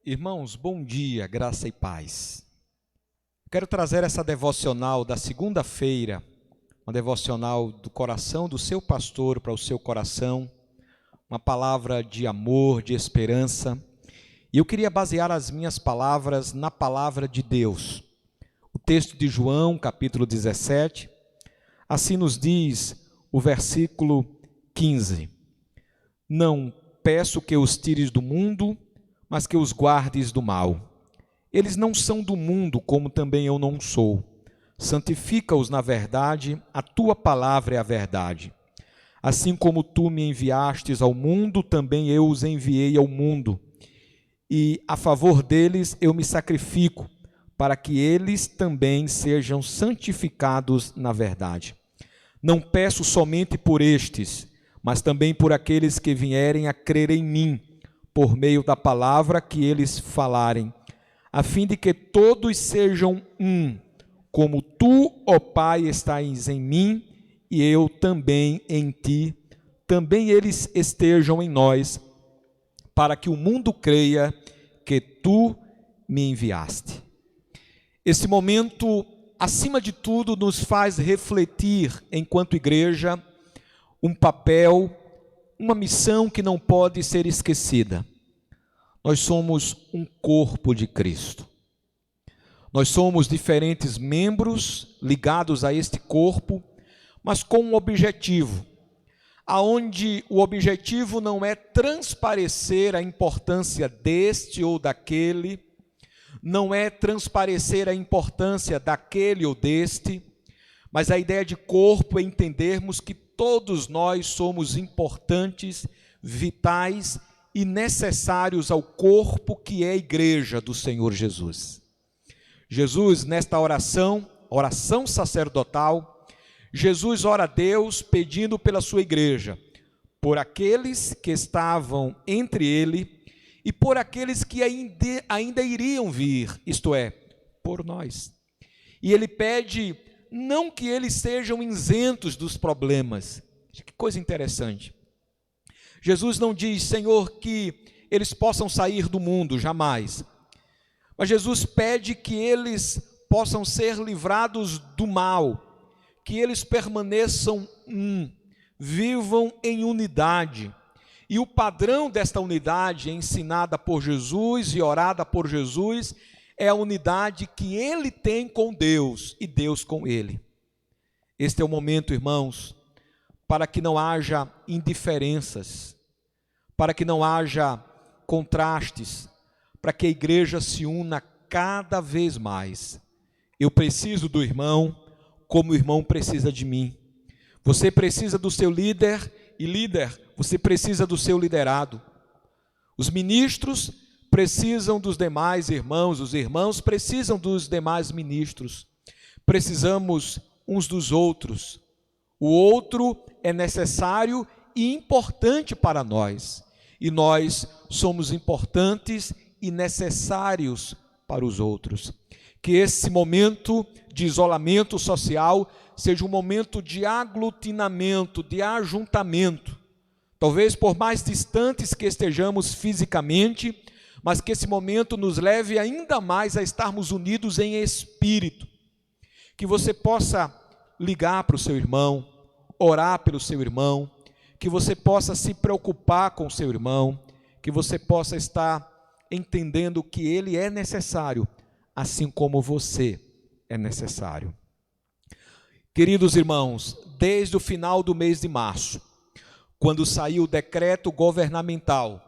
Irmãos, bom dia, graça e paz. Quero trazer essa devocional da segunda-feira, uma devocional do coração do seu pastor para o seu coração, uma palavra de amor, de esperança. E eu queria basear as minhas palavras na palavra de Deus. O texto de João, capítulo 17, assim nos diz o versículo 15. Não peço que os tires do mundo, mas que os guardes do mal. Eles não são do mundo, como também eu não sou. Santifica-os na verdade, a tua palavra é a verdade. Assim como tu me enviastes ao mundo, também eu os enviei ao mundo. E a favor deles eu me sacrifico, para que eles também sejam santificados na verdade. Não peço somente por estes, mas também por aqueles que vierem a crer em mim, por meio da palavra que eles falarem, a fim de que todos sejam um, como tu, ó Pai, estás em mim e eu também em ti, também eles estejam em nós, para que o mundo creia que tu me enviaste. Esse momento, acima de tudo, nos faz refletir, enquanto igreja, um papel, uma missão que não pode ser esquecida. Nós somos um corpo de Cristo. Nós somos diferentes membros ligados a este corpo, mas com um objetivo, aonde o objetivo não é transparecer a importância deste ou daquele, não é transparecer a importância daquele ou deste, mas a ideia de corpo é entendermos que todos nós somos importantes, vitais e necessários ao corpo que é a igreja do Senhor Jesus. Jesus, nesta oração sacerdotal, Jesus ora a Deus pedindo pela sua igreja, por aqueles que estavam entre ele e por aqueles que ainda iriam vir, isto é, por nós. E ele pede não que eles sejam isentos dos problemas. Que coisa interessante. Jesus não diz, Senhor, que eles possam sair do mundo, jamais. Mas Jesus pede que eles possam ser livrados do mal, que eles permaneçam vivam em unidade. E o padrão desta unidade ensinada por Jesus e orada por Jesus é a unidade que ele tem com Deus e Deus com ele. Este é o momento, irmãos, para que não haja indiferenças, para que não haja contrastes, para que a igreja se una cada vez mais. Eu preciso do irmão, como o irmão precisa de mim. Você precisa do seu líder, e líder, você precisa do seu liderado. Os ministros precisam dos demais irmãos, os irmãos precisam dos demais ministros. Precisamos uns dos outros. O outro é necessário e importante para nós. E nós somos importantes e necessários para os outros. Que esse momento de isolamento social seja um momento de aglutinamento, de ajuntamento. Talvez por mais distantes que estejamos fisicamente, mas que esse momento nos leve ainda mais a estarmos unidos em espírito. Que você possa ligar para o seu irmão, orar pelo seu irmão, que você possa se preocupar com o seu irmão, que você possa estar entendendo que ele é necessário, assim como você é necessário. Queridos irmãos, desde o final do mês de março, quando saiu o decreto governamental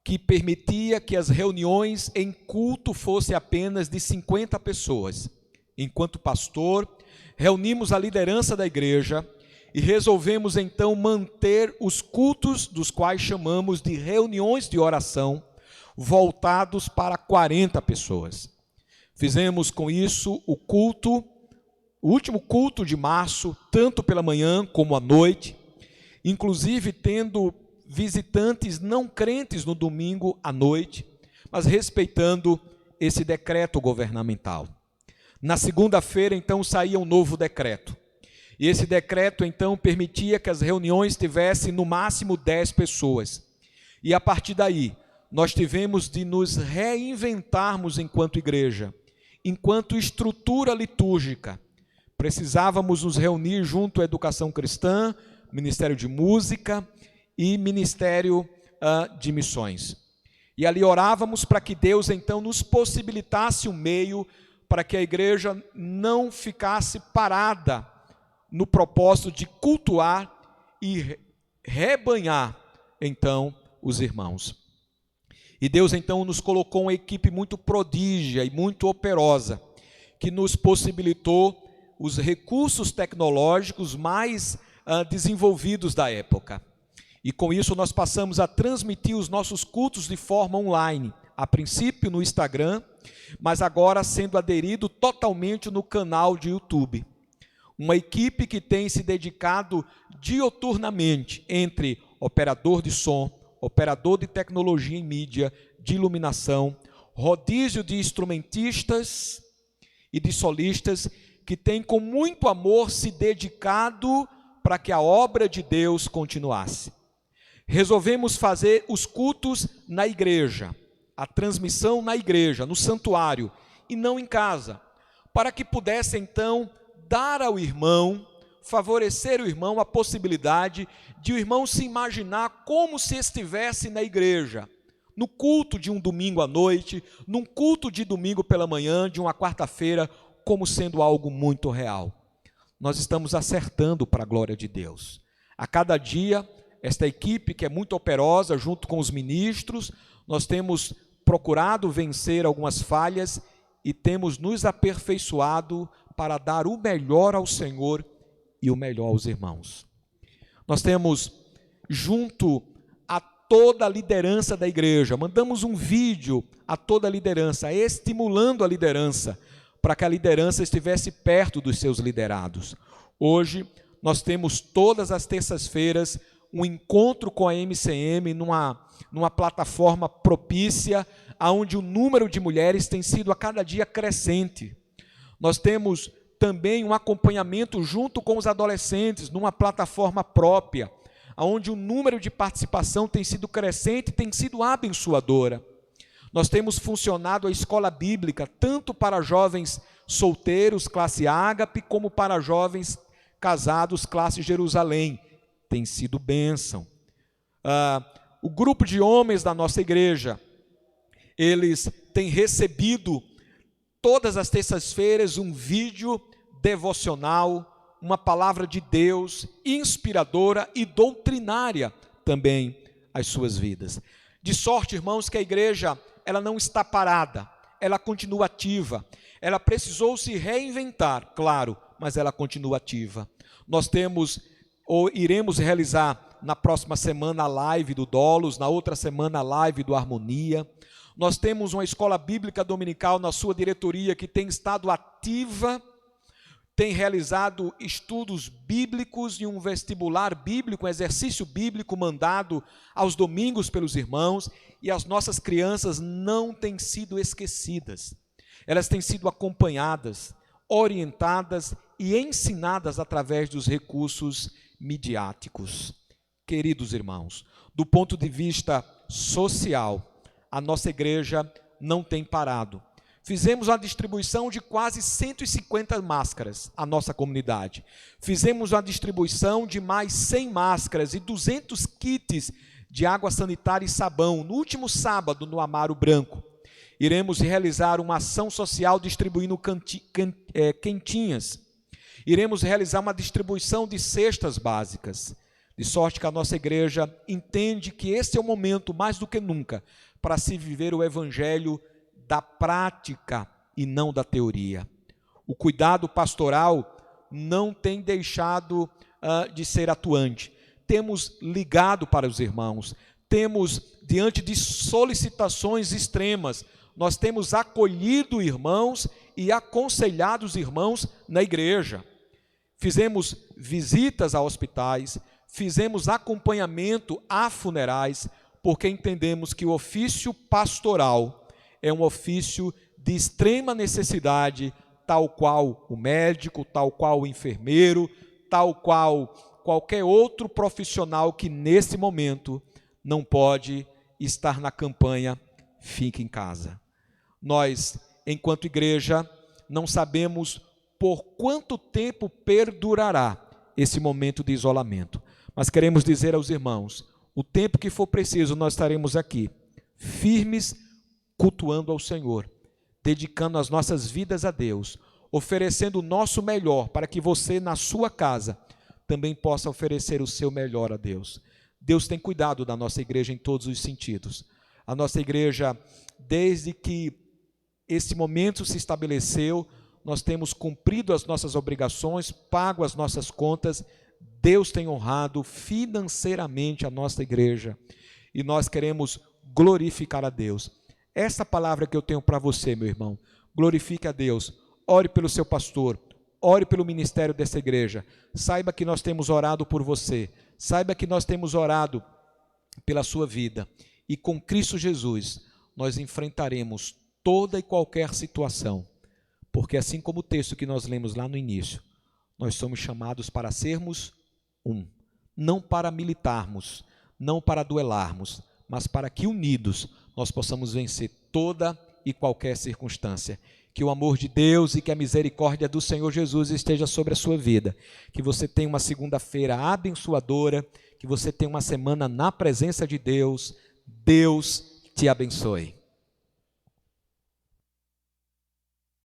que permitia que as reuniões em culto fossem apenas de 50 pessoas. Enquanto pastor, reunimos a liderança da igreja e resolvemos então manter os cultos, dos quais chamamos de reuniões de oração, voltados para 40 pessoas. Fizemos com isso o último culto de março, tanto pela manhã como à noite, inclusive tendo visitantes não crentes no domingo à noite, mas respeitando esse decreto governamental. Na segunda-feira, então, saía um novo decreto. E esse decreto, então, permitia que as reuniões tivessem no máximo 10 pessoas. E a partir daí, nós tivemos de nos reinventarmos enquanto igreja, enquanto estrutura litúrgica. Precisávamos nos reunir junto à Educação Cristã, Ministério de Música e Ministério de Missões. E ali orávamos para que Deus então nos possibilitasse um meio para que a igreja não ficasse parada no propósito de cultuar e rebanhar então os irmãos. E Deus então nos colocou uma equipe muito prodígia e muito operosa, que nos possibilitou os recursos tecnológicos mais desenvolvidos da época. E com isso nós passamos a transmitir os nossos cultos de forma online, a princípio no Instagram, mas agora sendo aderido totalmente no canal de YouTube. Uma equipe que tem se dedicado dioturnamente entre operador de som, operador de tecnologia em mídia, de iluminação, rodízio de instrumentistas e de solistas, que tem com muito amor se dedicado para que a obra de Deus continuasse. Resolvemos fazer os cultos na igreja, a transmissão na igreja, no santuário, e não em casa, para que pudesse então dar ao irmão, favorecer o irmão a possibilidade de o irmão se imaginar como se estivesse na igreja, no culto de um domingo à noite, num culto de domingo pela manhã, de uma quarta-feira, como sendo algo muito real. Nós estamos acertando para a glória de Deus. A cada dia, esta equipe que é muito operosa, junto com os ministros, nós temos procurado vencer algumas falhas e temos nos aperfeiçoado para dar o melhor ao Senhor e o melhor aos irmãos. Nós temos, junto a toda a liderança da igreja, mandamos um vídeo a toda a liderança, estimulando a liderança, para que a liderança estivesse perto dos seus liderados. Hoje, nós temos todas as terças-feiras um encontro com a MCM numa plataforma propícia, onde o número de mulheres tem sido a cada dia crescente. Nós temos também um acompanhamento junto com os adolescentes, numa plataforma própria, onde o número de participação tem sido crescente e tem sido abençoadora. Nós temos funcionado a escola bíblica, tanto para jovens solteiros, classe Ágape, como para jovens casados, classe Jerusalém. Tem sido bênção. O grupo de homens da nossa igreja, eles têm recebido todas as terças-feiras um vídeo devocional, uma palavra de Deus inspiradora e doutrinária também às suas vidas. De sorte, irmãos, que a igreja ela não está parada, ela continua ativa. Ela precisou se reinventar, claro, mas ela continua ativa. Nós iremos realizar na próxima semana a live do Dolos, na outra semana a live do Harmonia. Nós temos uma escola bíblica dominical na sua diretoria que tem estado ativa, tem realizado estudos bíblicos e um vestibular bíblico, um exercício bíblico mandado aos domingos pelos irmãos, e as nossas crianças não têm sido esquecidas. Elas têm sido acompanhadas, orientadas e ensinadas através dos recursos midiáticos. Queridos irmãos, do ponto de vista social, a nossa igreja não tem parado. Fizemos a distribuição de quase 150 máscaras à nossa comunidade. Fizemos a distribuição de mais 100 máscaras e 200 kits de água sanitária e sabão no último sábado no Amaro Branco. Iremos realizar uma ação social distribuindo quentinhas. Iremos realizar uma distribuição de cestas básicas. De sorte que a nossa igreja entende que esse é o momento, mais do que nunca, para se viver o evangelho da prática e não da teoria. O cuidado pastoral não tem deixado de ser atuante. Temos ligado para os irmãos, temos, diante de solicitações extremas, nós temos acolhido irmãos e aconselhado os irmãos na igreja. Fizemos visitas a hospitais, fizemos acompanhamento a funerais, porque entendemos que o ofício pastoral é um ofício de extrema necessidade, tal qual o médico, tal qual o enfermeiro, tal qual qualquer outro profissional que nesse momento não pode estar na campanha, fique em casa. Nós, enquanto igreja, não sabemos por quanto tempo perdurará esse momento de isolamento, mas queremos dizer aos irmãos, o tempo que for preciso nós estaremos aqui, firmes, cultuando ao Senhor, dedicando as nossas vidas a Deus, oferecendo o nosso melhor para que você na sua casa também possa oferecer o seu melhor a Deus. Deus tem cuidado da nossa igreja em todos os sentidos. A nossa igreja, desde que esse momento se estabeleceu, nós temos cumprido as nossas obrigações, pago as nossas contas. Deus tem honrado financeiramente a nossa igreja e nós queremos glorificar a Deus. Essa palavra que eu tenho para você, meu irmão, glorifique a Deus. Ore pelo seu pastor, ore pelo ministério dessa igreja. Saiba que nós temos orado por você. Saiba que nós temos orado pela sua vida. E com Cristo Jesus, nós enfrentaremos toda e qualquer situação. Porque assim como o texto que nós lemos lá no início, nós somos chamados para sermos um. Não para militarmos, não para duelarmos, mas para que unidos nós possamos vencer toda e qualquer circunstância. Que o amor de Deus e que a misericórdia do Senhor Jesus esteja sobre a sua vida. Que você tenha uma segunda-feira abençoadora, que você tenha uma semana na presença de Deus. Deus te abençoe.